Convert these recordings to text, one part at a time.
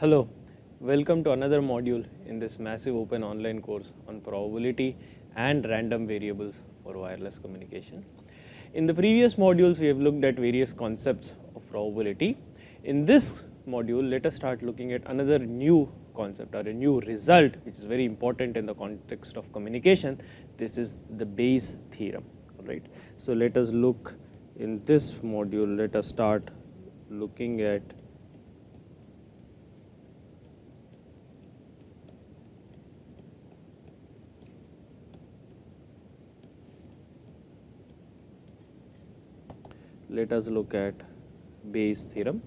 Hello, welcome to another module in this massive open online course on probability and random variables for wireless communication. In the previous modules, we have looked at various concepts of probability. In this module, let us start looking at another new concept or a new result which is very important in the context of communication. This is the Bayes theorem. Right. So, let us look in this module, let us start looking at Bayes theorem.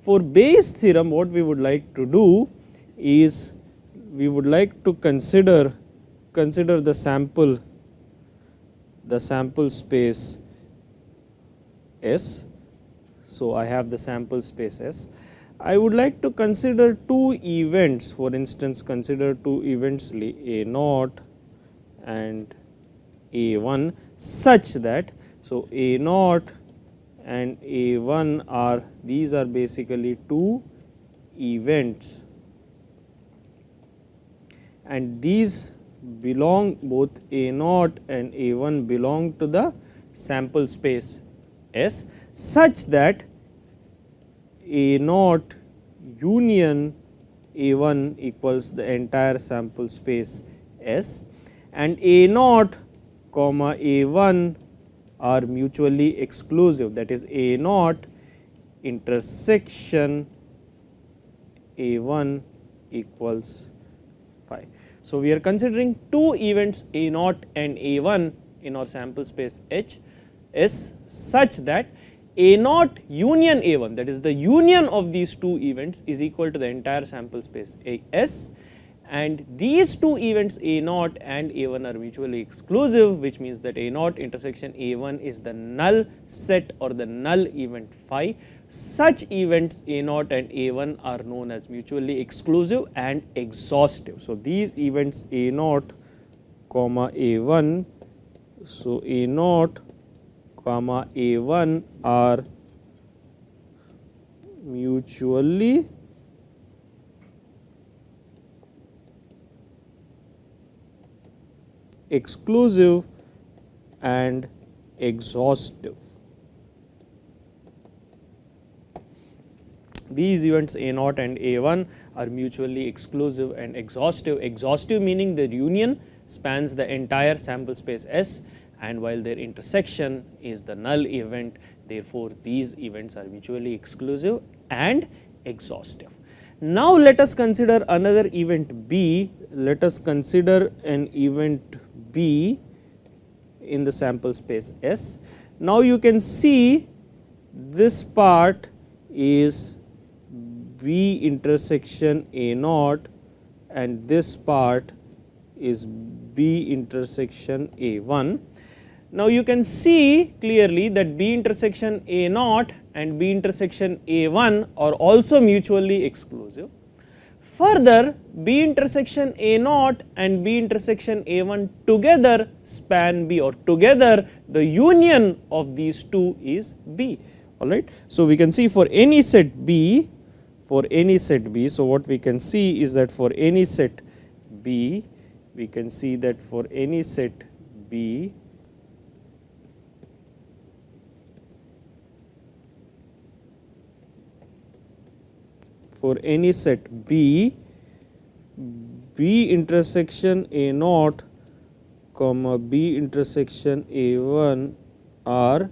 For Bayes theorem, what we would like to do is we would like to consider the sample space S. So, I have the sample space S. I would like to consider two events, for instance consider two events A0 and A1 such that, so A0 and A1 are, these are basically two events and these belong, both A0 and A1 belong to the sample space S such that A0 union A1 equals the entire sample space S and A0 comma A1 are mutually exclusive, that is A0 intersection A1 equals phi. So, we are considering two events A0 and A1 in our sample space H S such that A0 union A1, that is the union of these two events, is equal to the entire sample space S, and these two events A0 and A1 are mutually exclusive, which means that A0 intersection A1 is the null set or the null event phi. Such events A0 and A1 are known as mutually exclusive and exhaustive. So, these events A0 comma A1, so A0 comma A1 are mutually exclusive and exhaustive. These events A0 and A1 are mutually exclusive and exhaustive. Exhaustive meaning their union spans the entire sample space S, and while their intersection is the null event, therefore, these events are mutually exclusive and exhaustive. Now, let us consider another event B. Let us consider an event B in the sample space S. Now, you can see this part is B intersection A0 and this part is B intersection A1. Now, you can see clearly that B intersection A0 and B intersection A1 are also mutually exclusive. Further, B intersection A0 and B intersection A1 together span B, or together the union of these two is B, alright. So, we can see for any set B, so what we can see is that for any set B, we can see that for any set B, for any set B, B intersection A0 comma B intersection A1 are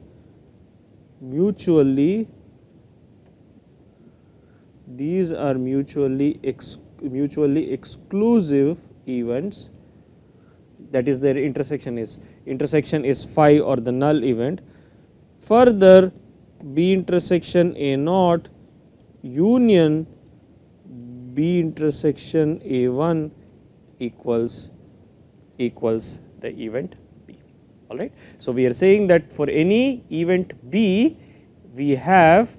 mutually, these are mutually exclusive events, that is their intersection is phi or the null event. Further, B intersection A0 union B intersection A1 equals the event B, alright. So, we are saying that for any event B, we have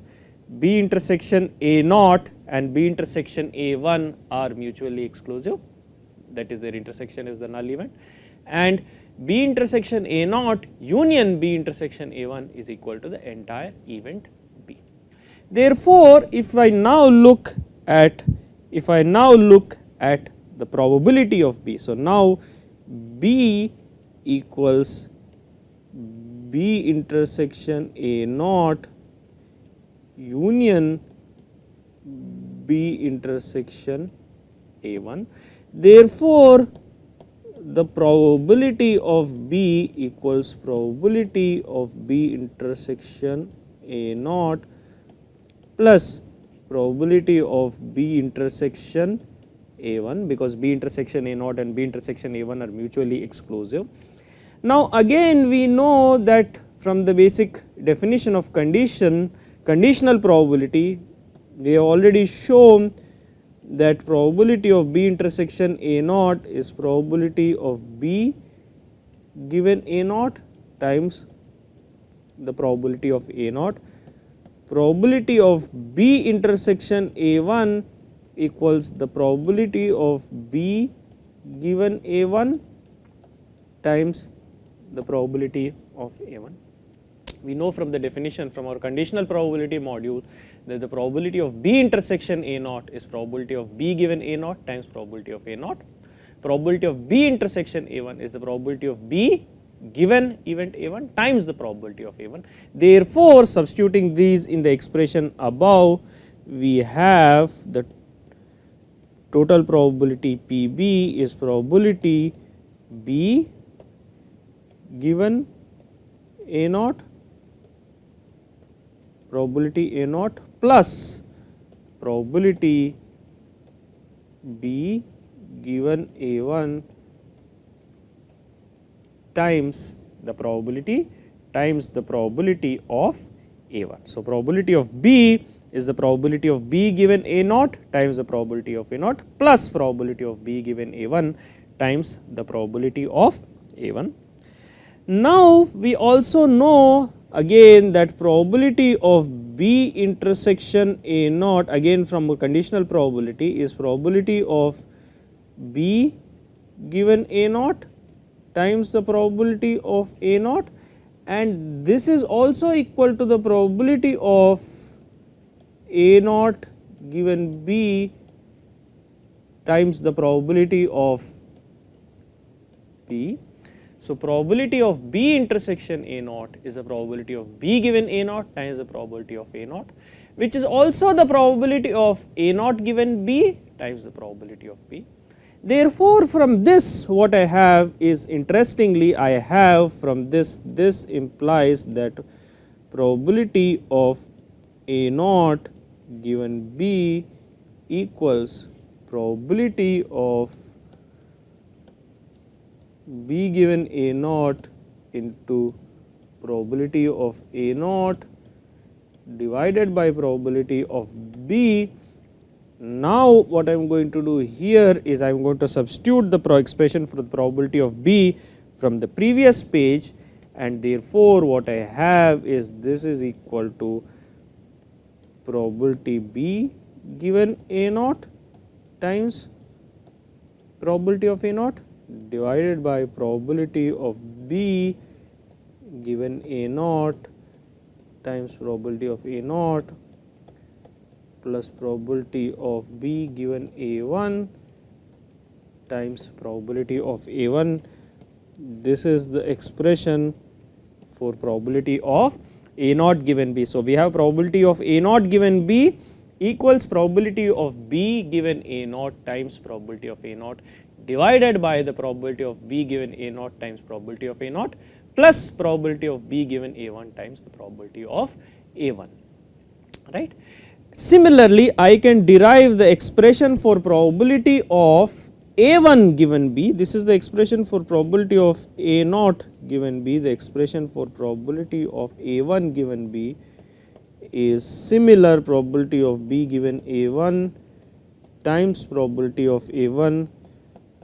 B intersection A0 and B intersection A1 are mutually exclusive, that is their intersection is the null event, and B intersection A0 union B intersection A1 is equal to the entire event B. Therefore, if I now look at if I now look at the probability of B. So, now B equals B intersection A naught union B intersection A1. Therefore, the probability of B equals probability of B intersection A naught plus probability of B intersection A1, because B intersection A naught and B intersection A1 are mutually exclusive. Now, again we know that from the basic definition of conditional probability, we have already shown that probability of B intersection A naught is probability of B given A naught times the probability of A naught. Probability of B intersection A1 equals the probability of B given A1 times the probability of A1. We know from the definition from our conditional probability module that the probability of B intersection A naught is probability of B given A naught times probability of A naught. Probability of B intersection A1 is the probability of B given event A1 times the probability of A1. Therefore, substituting these in the expression above, we have the total probability PB is probability B given A naught, probability A naught plus probability B given A1 times the probability of A1. So, probability of B is the probability of B given A naught times the probability of A naught plus probability of B given A1 times the probability of A1. Now, we also know again that probability of B intersection A naught, again from a conditional probability, is probability of B given A naught times the probability of A naught, and this is also equal to the probability of A naught given B times the probability of B. So, probability of B intersection A naught is the probability of B given A naught times the probability of A naught, which is also the probability of A naught given B times the probability of B. Therefore, from this what I have is, interestingly, I have from this implies that probability of A naught given B equals probability of B given A naught into probability of A naught divided by probability of B. Now, what I am going to do here is I am going to substitute the expression for the probability of B from the previous page, and therefore, what I have is this is equal to probability B given A naught times probability of A naught divided by probability of B given A naught times probability of A naught plus probability of B given A1 times probability of A1. This is the expression for probability of A naught given B. So, we have probability of A naught given B equals probability of B given A naught times probability of A naught divided by the probability of B given A naught times probability of A naught plus probability of B given A1 times the probability of A1, right. Similarly, I can derive the expression for probability of A1 given B. This is the expression for probability of A naught given B. The expression for probability of A1 given B is similar probability of B given A1 times probability of A1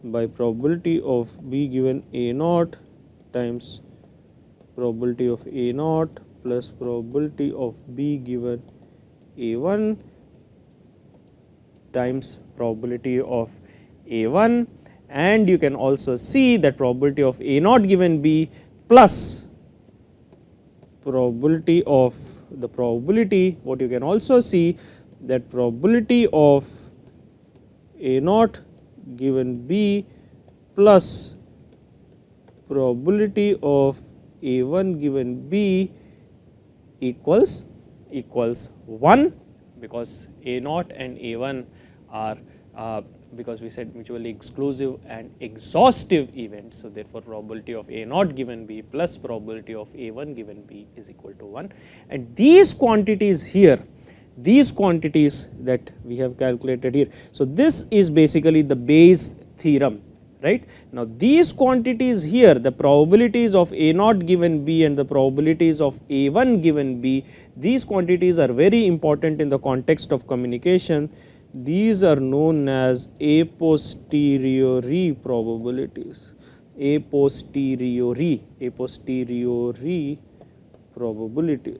by probability of B given A naught times probability of A naught plus probability of B given A1 times probability of A1, and you can also see that probability of A naught given B plus probability of the probability, what you can also see that probability of A naught given B plus probability of A1 given B equals 1, because A naught and A1 are because we said mutually exclusive and exhaustive events. So, therefore, probability of A naught given B plus probability of A1 given B is equal to 1, and these quantities here, these quantities that we have calculated here. So, this is basically the Bayes theorem, right. Now, these quantities here, the probabilities of A naught given B and the probabilities of A1 given B, these quantities are very important in the context of communication. These are known as a posteriori probabilities, a posteriori probability.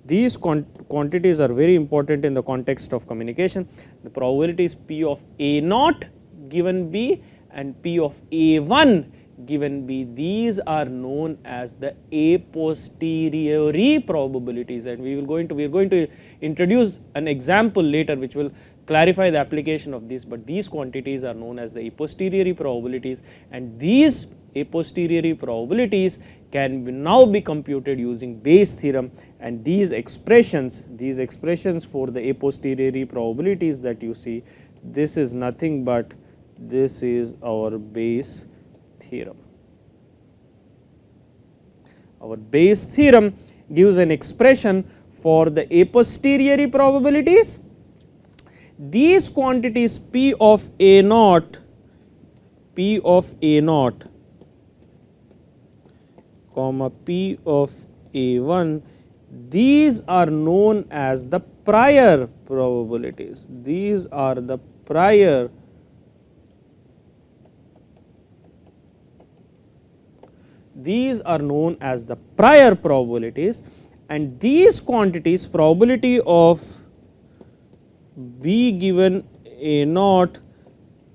These quantities are very important in the context of communication. The probabilities P of A naught given B and P of A1 given B, these are known as the a posteriori probabilities, and we are going to introduce an example later which will clarify the application of this, but these quantities are known as the a posteriori probabilities, and these a posteriori probabilities can now be computed using Bayes theorem, and these expressions for the a posteriori probabilities that you see, this is nothing but this is our Bayes theorem. Our Bayes theorem gives an expression for the a posteriori probabilities. These quantities P of A naught comma P of A1, these are known as the prior probabilities. These are the prior probabilities, and these quantities, probability of B given A naught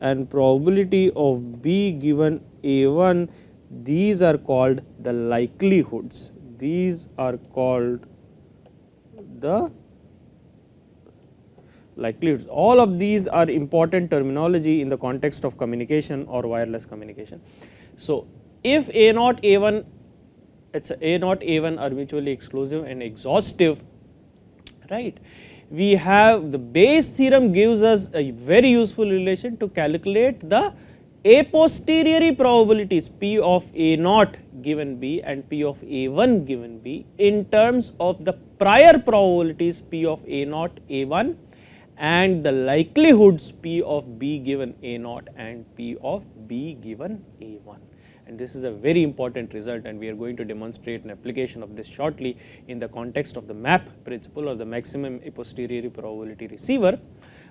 and probability of B given A1, these are called the likelihoods. These are called the likelihoods. All of these are important terminology in the context of communication or wireless communication. So, if A naught A1, it's A naught A1 are mutually exclusive and exhaustive, right, we have the Bayes theorem gives us a very useful relation to calculate the a posteriori probabilities P of A naught given B and P of A1 given B in terms of the prior probabilities P of A naught A1 and the likelihoods P of B given A naught and P of B given A1. And this is a very important result, and we are going to demonstrate an application of this shortly in the context of the MAP principle or the maximum a posteriori probability receiver.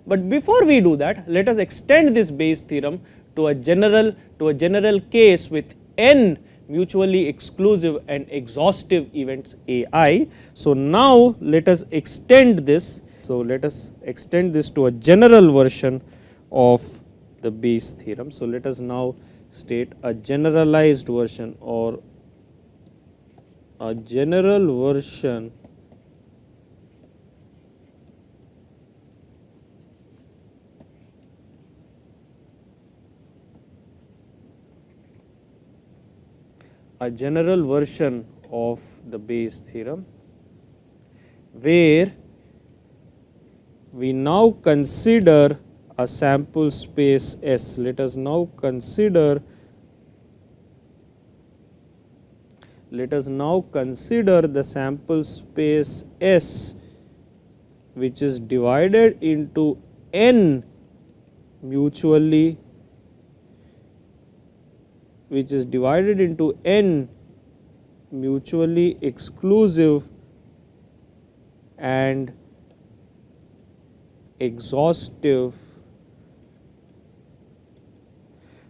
But before we do that, let us extend this Bayes theorem to a general case with n mutually exclusive and exhaustive events AI. So, now let us extend this. So, let us extend this to a general version of the Bayes theorem. So, let us now state a generalized version or a general version of the Bayes theorem, where we now consider a sample space S. Let us now consider the sample space S, which is divided into n mutually exclusive and exhaustive.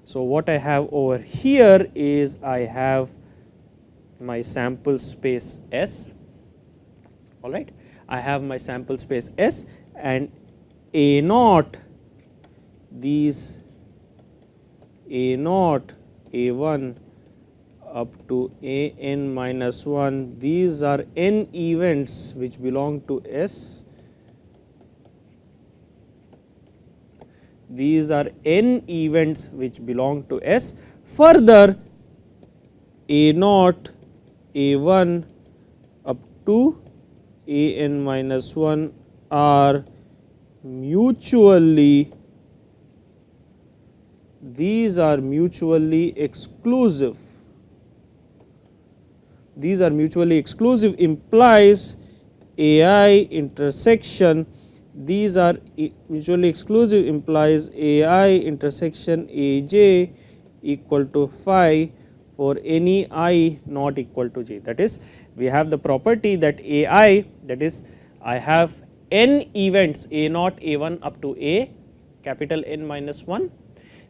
So, what I have over here is I have my sample space S, all right. I have my sample space S and A naught, these A naught A1 up to a n minus 1, these are n events which belong to S. These are n events which belong to S. Further, a naught, a 1 up to a n minus 1 are mutually, these are mutually exclusive. These are mutually exclusive implies AI intersection, these are mutually exclusive implies AI intersection AJ equal to phi for any I not equal to j. That is, we have the property that AI, that is, I have n events a naught, a 1 up to a capital N minus 1.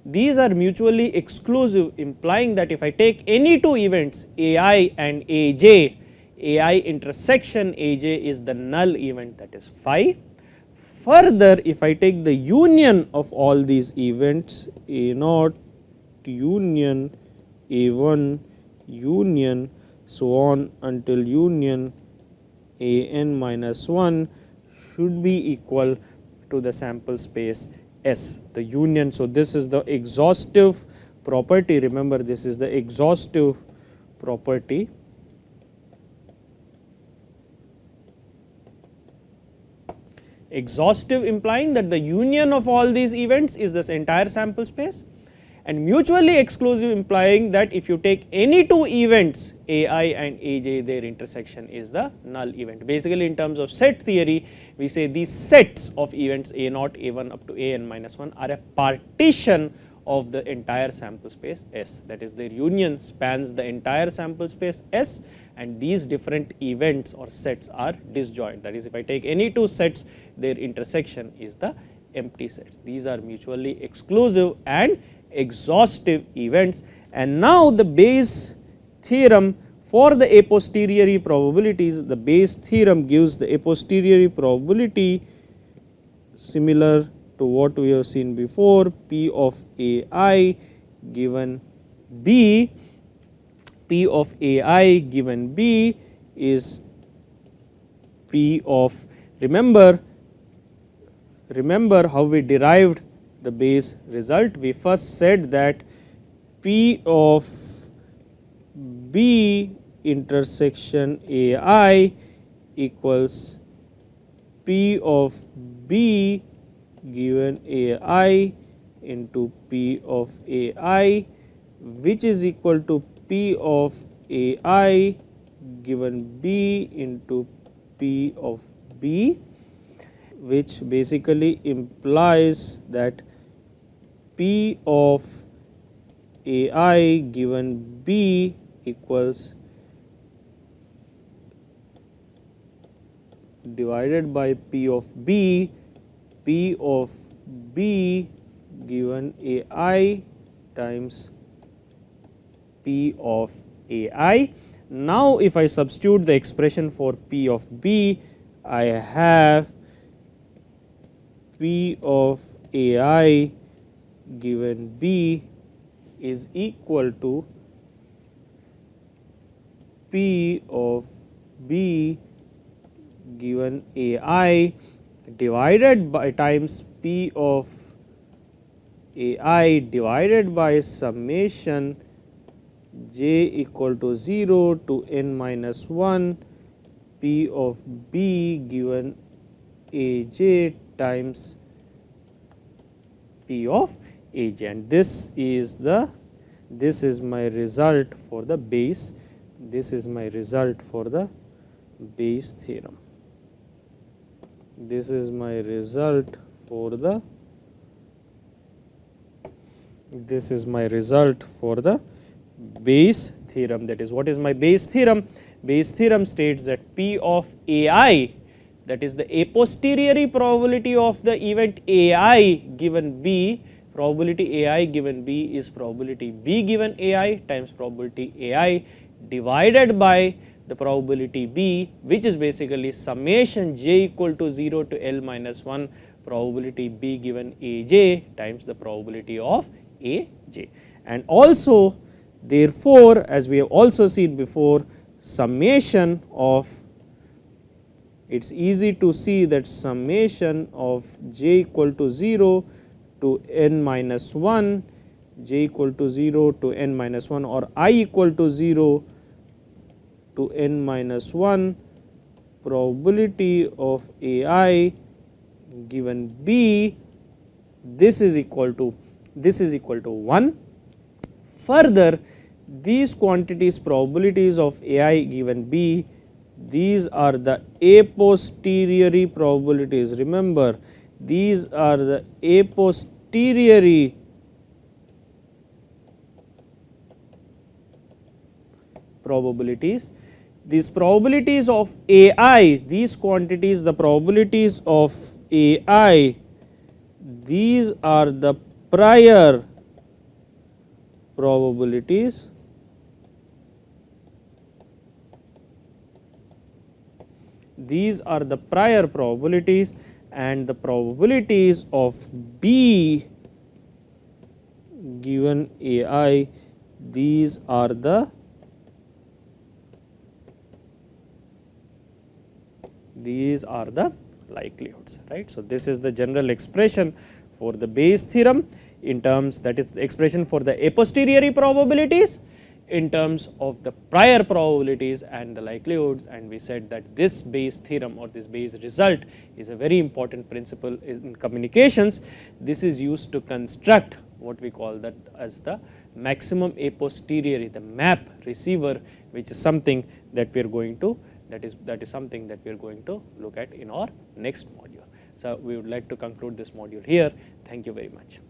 These are mutually exclusive, implying that if I take any two events AI and AJ, AI intersection AJ is the null event, that is phi. Further, if I take the union of all these events a naught union a 1 union so on until union a n minus 1 should be equal to the sample space S, the union. So, this is the exhaustive property, remember this is the exhaustive property. Exhaustive implying that the union of all these events is this entire sample space, and mutually exclusive implying that if you take any two events AI and AJ, their intersection is the null event. Basically, in terms of set theory, we say these sets of events a naught, a 1 up to a n minus 1 are a partition of the entire sample space S, that is their union spans the entire sample space S, and these different events or sets are disjoint. That is, if I take any two sets, their intersection is the empty sets. These are mutually exclusive and exhaustive events. And now the Bayes theorem for the a posteriori probabilities, the Bayes theorem gives the a posteriori probability similar to what we have seen before, P of AI given B, P of AI given B is P of, remember how we derived the Bayes result. We first said that P of B intersection AI equals P of B given AI into P of AI, which is equal to P of AI given B into P of B, which basically implies that P of AI given B equals divided by P of B, P of B given AI times P of AI. Now, if I substitute the expression for P of B, I have P of AI given B is equal to P of B given AI divided by times P of AI divided by summation j equal to 0 to n minus 1 P of B given AJ times P of AJ, and this is my result for the Bayes, this is my result for the Bayes theorem. This is my result for the Bayes theorem. That is, what is my Bayes theorem? Bayes theorem states that P of AI, that is the a posteriori probability of the event AI given B, probability AI given B is probability B given AI times probability AI divided by the probability B, which is basically summation j equal to 0 to L minus 1 probability B given AJ times the probability of AJ. And also Therefore, as we have also seen before, summation of, it is easy to see that summation of j equal to 0 to n minus 1, j equal to 0 to n minus 1, or I equal to 0 to n minus 1, probability of ai given b, this is equal to 1. Further, these quantities probabilities of ai given b, these are the a posteriori probabilities. Remember, these are the a posteriori probabilities. These probabilities of ai, these quantities, the probabilities of ai, these are the prior probabilities, these are the prior probabilities, and the probabilities of b given ai, these are the likelihoods, right. So, this is the general expression for the Bayes theorem in terms, that is the expression for the a posteriori probabilities in terms of the prior probabilities and the likelihoods, and we said that this Bayes theorem or this Bayes result is a very important principle in communications. This is used to construct what we call that as the maximum a posteriori, the map receiver, which is something that we are going to, that is something that we are going to look at in our next module. So, we would like to conclude this module here. Thank you very much.